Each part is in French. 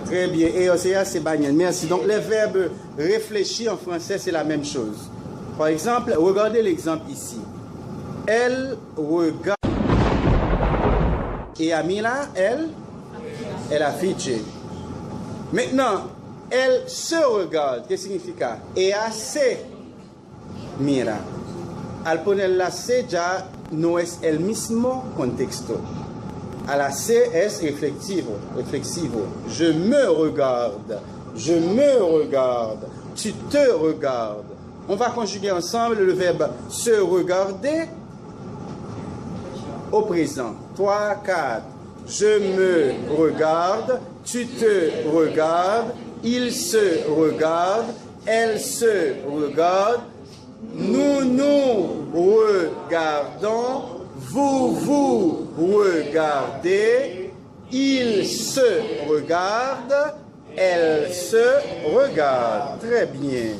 Très bien. Eosea se bagnent. Merci. Donc, les verbes réfléchis en français, c'est la même chose. Par exemple, regardez l'exemple ici. Elle regarde. Et Amila, elle affiche. Maintenant, elle se regarde. Qu'est-ce que signifie? Ella se mira. Al ponerla se ya no es el mismo contexto. A la se es reflexivo. Je me regarde. Je me regarde. Tu te regardes. On va conjuguer ensemble le verbe se regarder au présent. 3, 4. Je me regarde. Tu te regardes. Il se regarde. Elle se regarde. Nous nous regardons. Vous regardez. Il se regarde. Elle se regarde. Très bien.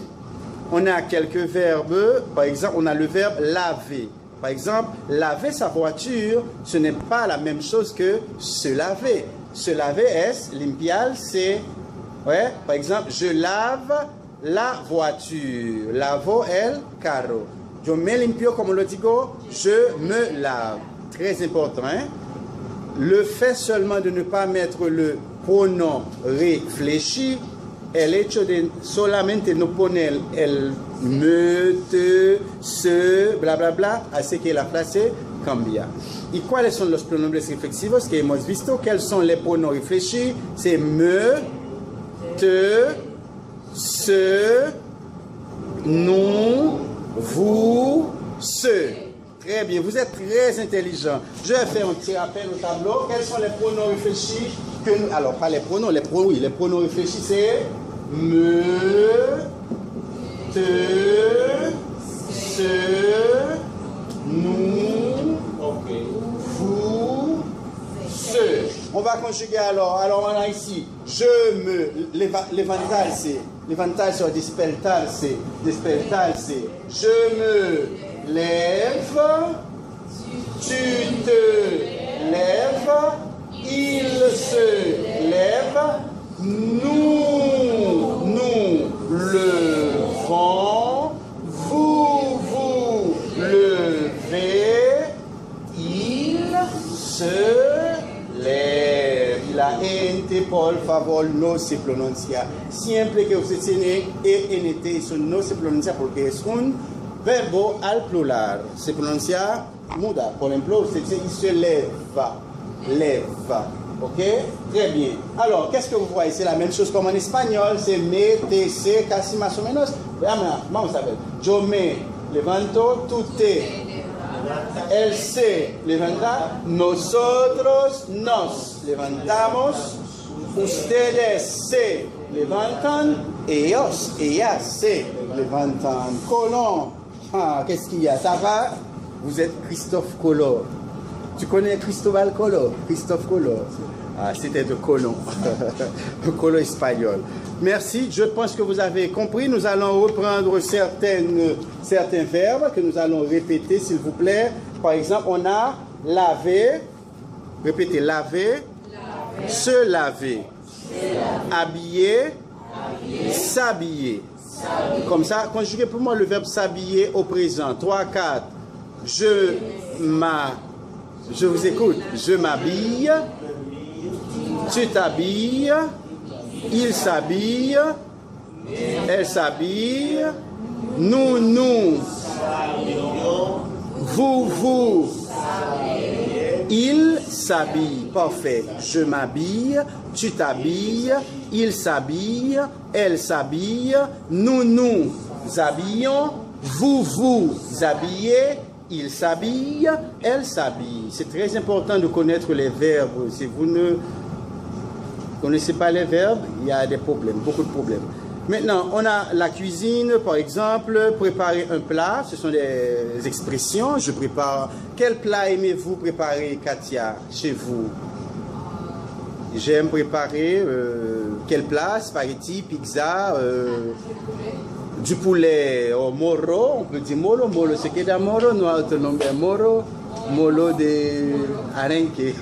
On a quelques verbes. Par exemple, on a le verbe laver. Par exemple, laver sa voiture, ce n'est pas la même chose que se laver. Se laver es limpiar, c'est... Ouais, par exemple, je lave la voiture. Lavo el carro. Yo me limpio, comme on le dit, je me lave. Très important, hein? Le fait seulement de ne pas mettre le pronom réfléchi, el hecho de solamente no poner el me, te, se, bla bla bla, hace que la frase cambia. ¿Y cuáles son los pronombres reflexivos que hemos visto? ¿Quels sont les pronoms réfléchis? C'est me, te, se, nous, vous, ce. Très bien, vous êtes très intelligent. Je vais faire un petit rappel au tableau. Quels sont les pronoms réfléchis que nous... Alors, pas les pronoms, les pronoms réfléchis, c'est me, te, se, nous, vous, ce. On va conjuguer alors. Alors, on a ici, je me, levantarse, despertarse, je me lève, tu te lèves, il se lève, nous levons, vous levez, il se lève. La ente, por favor, no se pronuncia. Siempre que usted tiene ENT, eso no se pronuncia porque es un verbo al plural. Se pronuncia muda. Por ejemplo, usted dice, il se lève. Lève. Ok? Très bien. Alors, qu'est-ce que vous voyez? C'est la même chose comme en espagnol. C'est me, te, se, casi más o menos. Vamos a ver. Yo me levanto, tú te. Él se levanta. Nosotros nos levantamos. Ustedes se levantan. Ellos, ellas se levantan. Colomb. Ah, qu'est-ce qu'il y a? Ça va? Vous êtes Christophe Colomb. Tu connais Cristobal Colomb? Christophe Colomb. Ah, c'était de Colomb. Colomb espagnol. Merci. Je pense que vous avez compris. Nous allons reprendre certains verbes que nous allons répéter, s'il vous plaît. Par exemple, on a laver. Répétez, laver. Se laver. Habiller. S'habiller. Comme ça, conjuguez pour moi le verbe s'habiller au présent. 3, 4. Je vous écoute. Je m'habille. Tu t'habilles. Il s'habille. Elle s'habille. Nous. Vous. Il s'habille. Parfait. Je m'habille. Tu t'habilles. Il s'habille. Elle s'habille. Nous habillons. Vous habillez. Il s'habille. Elle s'habille. C'est très important de connaître les verbes. Si vous ne connaissez pas les verbes, il y a des problèmes, beaucoup de problèmes. Maintenant, on a la cuisine, par exemple, préparer un plat, ce sont des expressions. Je prépare. Quel plat aimez-vous préparer, Katia, chez vous? J'aime préparer quel plat? Spaghetti, pizza, du poulet au moro, on peut dire moro, c'est que da moro, nous avons moro. Molo de arenque.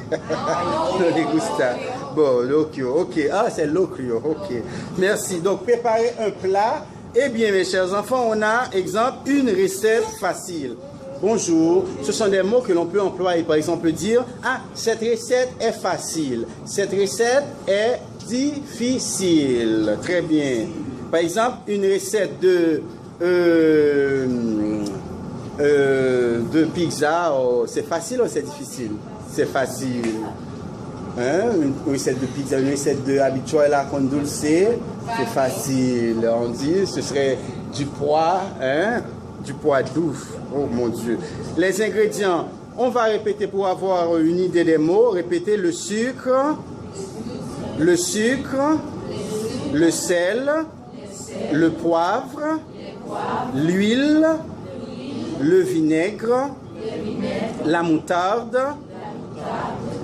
No le gusta. Bon, locrio. Ok. Ah, c'est locrio. Ok. Merci. Donc, préparer un plat. Eh bien, mes chers enfants, on a, exemple, une recette facile. Bonjour. Ce sont des mots que l'on peut employer. Par exemple, on peut dire, ah, cette recette est facile. Cette recette est difficile. Très bien. Par exemple, une recette de pizza, oh, c'est facile ou c'est difficile? C'est facile. Hein? Une recette de pizza, une recette de habichuela con dulce, c'est facile. On dit ce serait du pois, hein? Du pois doux. Oh mon Dieu. Les ingrédients, on va répéter pour avoir une idée des mots. Répétez le sucre, le sel, le poivre, l'huile, le vinaigre, la moutarde,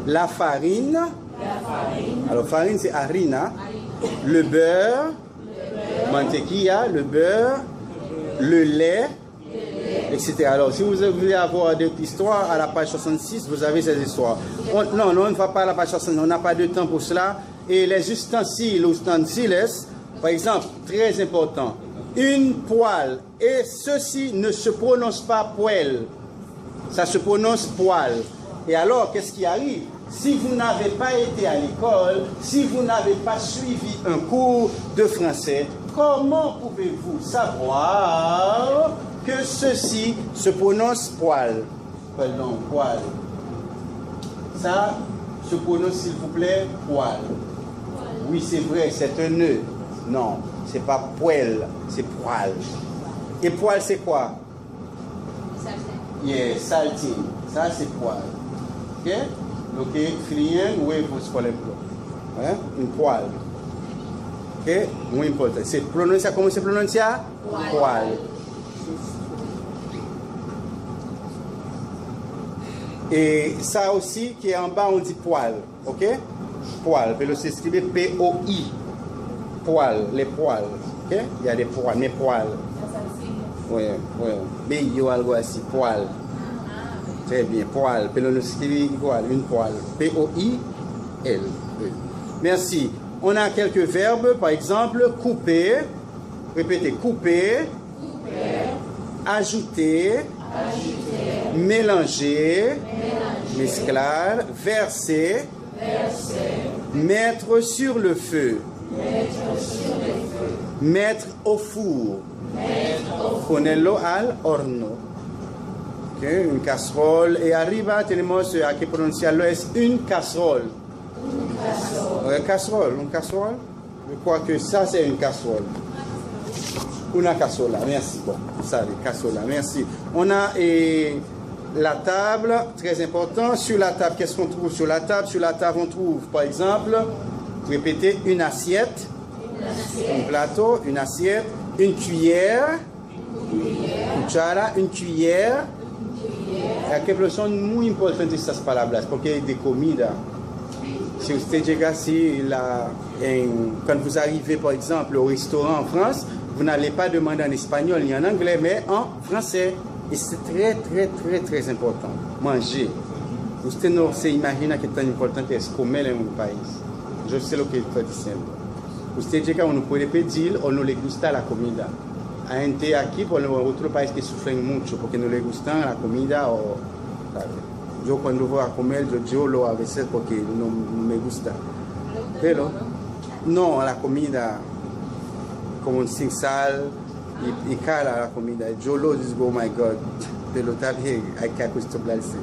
la farine. Alors farine c'est harina, le beurre, mantequilla, le beurre, le lait, etc. Alors si vous voulez avoir des histoires à la page 66, vous avez ces histoires. Non, on ne va pas à la page 66, on n'a pas de temps pour cela. Et les ustensiles, par exemple, très important, une poêle, et ceci ne se prononce pas poêle, ça se prononce poêle. Et alors, qu'est-ce qui arrive? Si vous n'avez pas été à l'école, si vous n'avez pas suivi un cours de français, comment pouvez-vous savoir que ceci se prononce poêle? Pardon, poêle. Ça se prononce, s'il vous plaît, poêle. Oui, c'est vrai, c'est un nœud. Non, c'est pas poêle, c'est poêle. Et poêle, c'est quoi? Saltine. Yeah, saltine. Ça, c'est poêle. Ok? Donc, frien, oui, vous pouvez hein? Une poêle. Ok? Muy important. C'est prononcé, comment c'est prononcé? Poêle. Et ça aussi, qui est en bas, on dit poêle. Ok? Poêle. Vous s'écrivez P-O-I. Poêle, les poêles. Ok? Il y a des poêles, mes poêles. Oui, oui. Bello, algo así, poêle. Très bien, poêle. Pero s'écrivez igual, une poêle. P-O-I-L. Merci. On a quelques verbes, par exemple, couper. Répétez, couper. Ajouter. Mélanger. Mesclar. Verser. Mettre sur le feu. Mettre au four. Ponerlo al horno. Okay, une casserole. Et arriba tenemos a que pronunciarlo es une casserole. Casserole, une casserole. Je crois que ça c'est une casserole. Una cassola, merci. Bon, ça, les cassola, merci. On a la table, très important. Sur la table, qu'est-ce qu'on trouve sur la table? Sur la table, on trouve, par exemple, répétez, une assiette, un plateau, une assiette, une cuillère, cuchara, une cuillère. Aquí son muy importantes estas palabras porque de comida. Si usted llega así, quand vous arrivez par exemple au restaurant en France, vous n'allez pas demander en espagnol ni en anglais, mais en français. Et c'est très, très, très, très important. Manger. Usted no se imagina que tan importante es comer en un país. Yo sé lo que estoy diciendo. Usted llega, uno puede pedir o no le gusta la comida. Hay gente aquí por otro país que sufren mucho porque no le gusta la comida o... Yo cuando voy a comer, yo lloro a veces porque no me gusta. Pero, no, la comida como sin sal y cara la comida. Yo lo digo, oh my God, pero está bien, hay que acostumbrarse.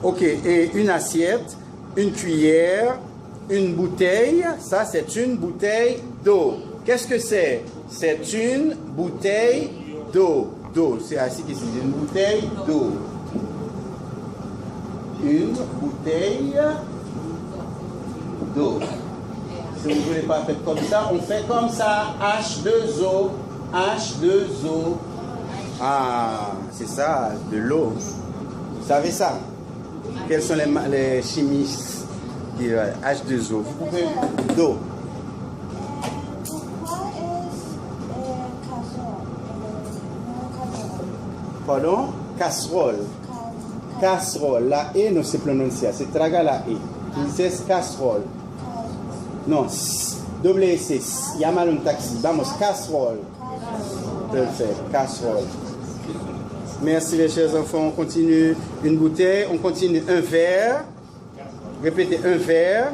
Ok, et une assiette, une cuillère, une bouteille, ça c'est une bouteille d'eau. Qu'est-ce que c'est? C'est une bouteille d'eau. D'eau, c'est ainsi que c'est une bouteille d'eau. Une bouteille d'eau. Si vous ne voulez pas faire comme ça, on fait comme ça. H2O. H2O. Ah, c'est ça, de l'eau. Vous savez ça? Quels sont les chimistes qui H2O? Vous pouvez d'eau. Pardon? Casserole. Casserole. La E no se pronuncia, se traga la E. Dices casserole. No, doble S. Llama un taxi. Vamos, casserole. Parfait, casserole. Merci les chers enfants. On continue une bouteille, on continue un verre. Répétez un verre.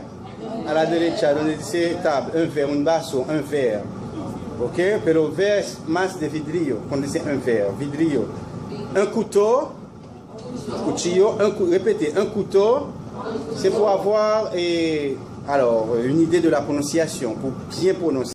A la derecha, donde dice table, un verre, un vaso, un verre. Ok? Pero verre es más de vidrio. Cuando dice un verre, vidrio. Un couteau, cuchillo, répétez, un couteau, c'est pour avoir alors, une idée de la prononciation, pour bien prononcer.